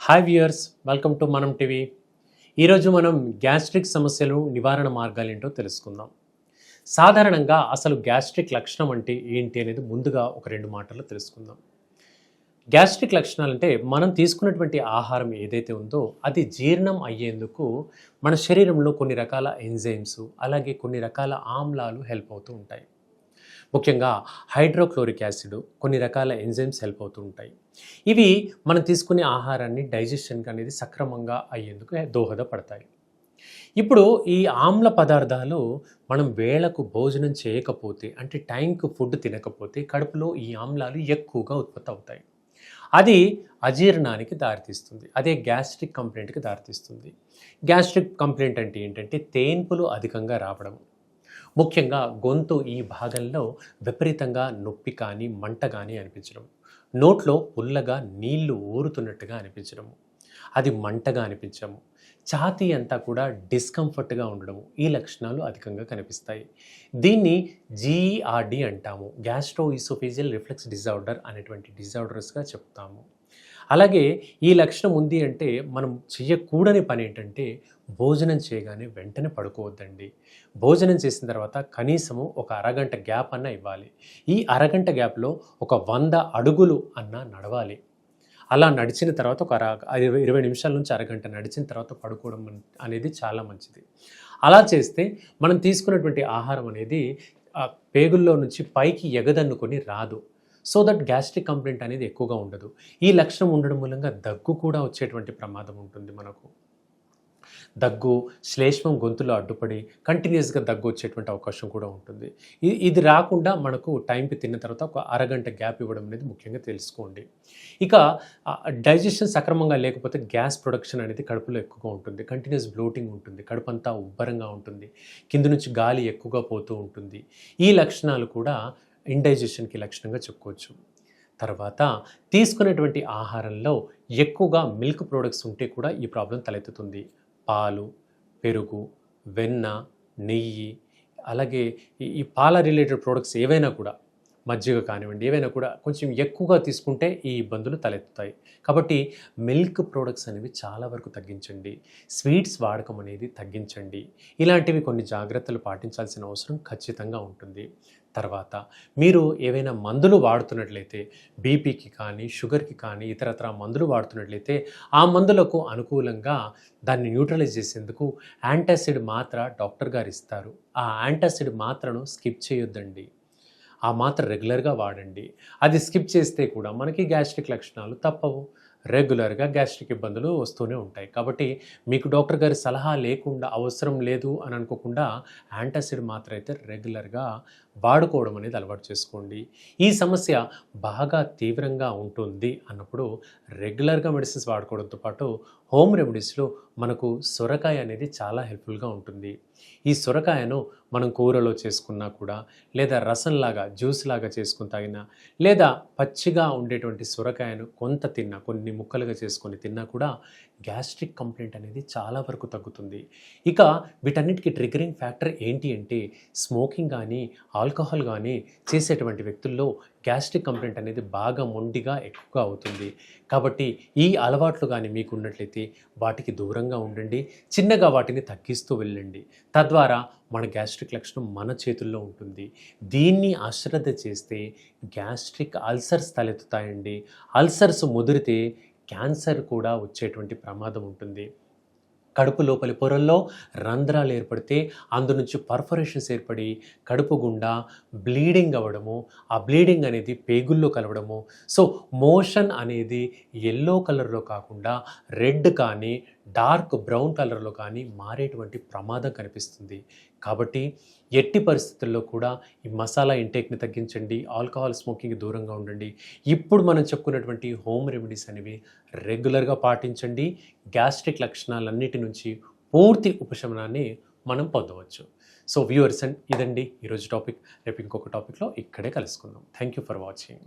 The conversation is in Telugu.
హాయ్ వ్యూయర్స్, వెల్కమ్ టు మనం టీవీ. ఈరోజు మనం గ్యాస్ట్రిక్ సమస్యలు నివారణ మార్గాలు ఏంటో తెలుసుకుందాం. సాధారణంగా అసలు గ్యాస్ట్రిక్ లక్షణం అంటే ఏంటి అనేది ముందుగా ఒక రెండు మాటల్లో తెలుసుకుందాం. గ్యాస్ట్రిక్ లక్షణాలు అంటే మనం తీసుకున్నటువంటి ఆహారం ఏదైతే ఉందో అది జీర్ణం అయ్యేందుకు మన శరీరంలో కొన్ని రకాల ఎంజైమ్స్ అలాగే కొన్ని రకాల ఆమ్లాలు హెల్ప్ అవుతూ ఉంటాయి. ముఖ్యంగా హైడ్రోక్లోరిక్ యాసిడ్ కొన్ని రకాల ఎంజైమ్స్ హెల్ప్ అవుతూ ఉంటాయి. ఇవి మనం తీసుకునే ఆహారాన్ని డైజెషన్కి అనేది సక్రమంగా అయ్యేందుకు దోహదపడతాయి. ఇప్పుడు ఈ ఆమ్ల పదార్థాలు మనం వేళకు భోజనం చేయకపోతే అంటే టైంకు ఫుడ్ తినకపోతే కడుపులో ఈ ఆమ్లాలు ఎక్కువగా ఉత్పత్తి అవుతాయి. అది అజీర్ణానికి దారితీస్తుంది. అదే గ్యాస్ట్రిక్ కంప్లైంట్కి దారితీస్తుంది. గ్యాస్ట్రిక్ కంప్లైంట్ అంటే ఏంటంటే తేన్పులు అధికంగా రావడం, ముఖ్యంగా గొంతు ఈ భాగంలో విపరీతంగా నొప్పి కానీ మంట కానీ అనిపించడం, నోట్లో పుల్లగా నీళ్లు ఊరుతున్నట్టుగా అనిపించడము, అది మంటగా అనిపించము, ఛాతీ అంతా కూడా డిస్కంఫర్ట్గా ఉండడము, ఈ లక్షణాలు అధికంగా కనిపిస్తాయి. దీన్ని జీఈఆర్డి అంటాము, గ్యాస్ట్రో ఈసోఫేజియల్ రిఫ్లెక్స్ డిజార్డర్ అనేటువంటి డిజార్డర్స్గా చెప్తాము. అలాగే ఈ లక్షణం ఉంది అంటే మనం చెయ్యకూడని పని ఏంటంటే భోజనం చేయగానే వెంటనే పడుకోవద్దండి. భోజనం చేసిన తర్వాత కనీసము ఒక అరగంట గ్యాప్ అన్న ఇవ్వాలి. ఈ అరగంట గ్యాప్లో ఒక 100 అడుగులు అన్న నడవాలి. అలా నడిచిన తర్వాత ఒక 20 నిమిషాల నుంచి అరగంట నడిచిన తర్వాత పడుకోవడం అనేది చాలా మంచిది. అలా చేస్తే మనం తీసుకున్నటువంటి ఆహారం అనేది పేగుల్లో నుంచి పైకి ఎగదన్నుకొని రాదు. సో దట్ గ్యాస్ట్రిక్ కంప్లైంట్ అనేది ఎక్కువగా ఉండదు. ఈ లక్షణం ఉండడం మూలంగా దగ్గు కూడా వచ్చేటువంటి ప్రమాదం ఉంటుంది. మనకు దగ్గు, శ్లేష్మం గొంతులో అడ్డుపడి కంటిన్యూస్గా దగ్గు వచ్చేటువంటి అవకాశం కూడా ఉంటుంది. ఇది రాకుండా మనకు టైంకి తిన్న తర్వాత ఒక అరగంట గ్యాప్ ఇవ్వడం అనేది ముఖ్యంగా తెలుసుకోండి. ఇక డైజెషన్ సక్రమంగా లేకపోతే గ్యాస్ ప్రొడక్షన్ అనేది కడుపులో ఎక్కువగా ఉంటుంది. కంటిన్యూస్ బ్లోటింగ్ ఉంటుంది, కడుపు అంతా ఉబ్బరంగా ఉంటుంది, కింద నుంచి గాలి ఎక్కువగా పోతూ ఉంటుంది. ఈ లక్షణాలు కూడా ఇండైజెషన్కి లక్షణంగా చెప్పుకోవచ్చు. తర్వాత తీసుకునేటువంటి ఆహారంలో ఎక్కువగా మిల్క్ ప్రోడక్ట్స్ ఉంటే కూడా ఈ ప్రాబ్లం తలెత్తుతుంది. పాలు, పెరుగు, వెన్న, నెయ్యి, అలాగే ఈ పాల రిలేటెడ్ ప్రోడక్ట్స్ ఏవైనా కూడా, మజ్జిగ కానివ్వండి, ఏవైనా కూడా కొంచెం ఎక్కువగా తీసుకుంటే ఈ ఇబ్బందులు తలెత్తుతాయి. కాబట్టి మిల్క్ ప్రోడక్ట్స్ అనేవి చాలా వరకు తగ్గించండి. స్వీట్స్ వాడకం అనేది తగ్గించండి. ఇలాంటివి కొన్ని జాగ్రత్తలు పాటించాల్సిన అవసరం ఖచ్చితంగా ఉంటుంది. తర్వాత మీరు ఏవైనా మందులు వాడుతున్నట్లయితే బీపీకి కానీ షుగర్కి కానీ ఇతరత్ర మందులు వాడుతున్నట్లయితే ఆ మందులకు అనుకూలంగా దాన్ని న్యూట్రలైజ్ చేసేందుకు యాంటాసిడ్ మాత్ర డాక్టర్ గారు ఇస్తారు. ఆ యాంటాసిడ్ మాత్రను స్కిప్ చేయొద్దండి. ఆ మాత్ర రెగ్యులర్గా వాడండి. అది స్కిప్ చేస్తే కూడా మనకి గ్యాస్ట్రిక్ లక్షణాలు తప్పవు. రెగ్యులర్గా గ్యాస్ట్రిక్ ఇబ్బందులు వస్తూనే ఉంటాయి. కాబట్టి మీకు డాక్టర్ గారి సలహా లేకుండా అవసరం లేదు అని అనుకోకుండా యాంటాసిడ్ మాత్ర అయితే రెగ్యులర్గా వాడుకోవడం అనేది అలవాటు చేసుకోండి. ఈ సమస్య బాగా తీవ్రంగా ఉంటుంది అన్నప్పుడు రెగ్యులర్గా మెడిసిన్స్ వాడుకోవడంతో పాటు హోమ్ రెమెడీస్లో మనకు సొరకాయ అనేది చాలా హెల్ప్ఫుల్గా ఉంటుంది. ఈ సొరకాయను మనం కూరలో చేసుకున్నా కూడా, లేదా రసంలాగా జ్యూస్ లాగా చేసుకుని తాగినా, లేదా పచ్చిగా ఉండేటువంటి సొరకాయను కొంత తిన్నా, కొన్ని ముక్కలుగా చేసుకొని తిన్నా కూడా గ్యాస్ట్రిక్ కంప్లైంట్ అనేది చాలా వరకు తగ్గుతుంది. ఇక వీటన్నిటికీ ట్రిగరింగ్ ఫ్యాక్టర్ ఏంటి అంటే స్మోకింగ్ కానీ ఆల్కహాల్ కానీ చేసేటువంటి వ్యక్తుల్లో గ్యాస్ట్రిక్ కంప్లైంట్ అనేది బాగా మొండిగా ఎక్కువగా అవుతుంది. కాబట్టి ఈ అలవాట్లు కానీ మీకు ఉన్నట్లయితే వాటికి దూరంగా ఉండండి. చిన్నగా వాటిని తగ్గిస్తూ వెళ్ళండి. తద్వారా మన గ్యాస్ట్రిక్ లక్షణం మన చేతుల్లో ఉంటుంది. దీన్ని అశ్రద్ధ చేస్తే గ్యాస్ట్రిక్ అల్సర్స్ తలెత్తుతాయండి. అల్సర్స్ ముదిరితే క్యాన్సర్ కూడా వచ్చేటువంటి ప్రమాదం ఉంటుంది. కడుపు లోపలి పొరల్లో రంధ్రాలు ఏర్పడితే అందు నుంచి పర్ఫరేషన్స్ ఏర్పడి కడుపు గుండా బ్లీడింగ్ అవ్వడము, ఆ బ్లీడింగ్ అనేది పేగుల్లో కలవడము, సో మోషన్ అనేది ఎల్లో కలర్లో కాకుండా రెడ్ కానీ డార్క్ బ్రౌన్ కలర్లో కానీ మారేటువంటి ప్రమాదం కనిపిస్తుంది. కాబట్టి ఎట్టి పరిస్థితుల్లో కూడా ఈ మసాలా ఇంటేక్ని తగ్గించండి, ఆల్కహాల్ స్మోకింగ్కి దూరంగా ఉండండి. ఇప్పుడు మనం చెప్పుకున్నటువంటి హోమ్ రెమెడీస్ అనేవి రెగ్యులర్గా పాటించండి. గ్యాస్ట్రిక్ లక్షణాలన్నిటి నుంచి పూర్తి ఉపశమనాన్ని మనం పొందవచ్చు. సో వ్యూవర్స్, ఇదండి ఈరోజు టాపిక్. రేపు ఇంకొక టాపిక్లో ఇక్కడే కలుసుకుందాం. Thank you for watching.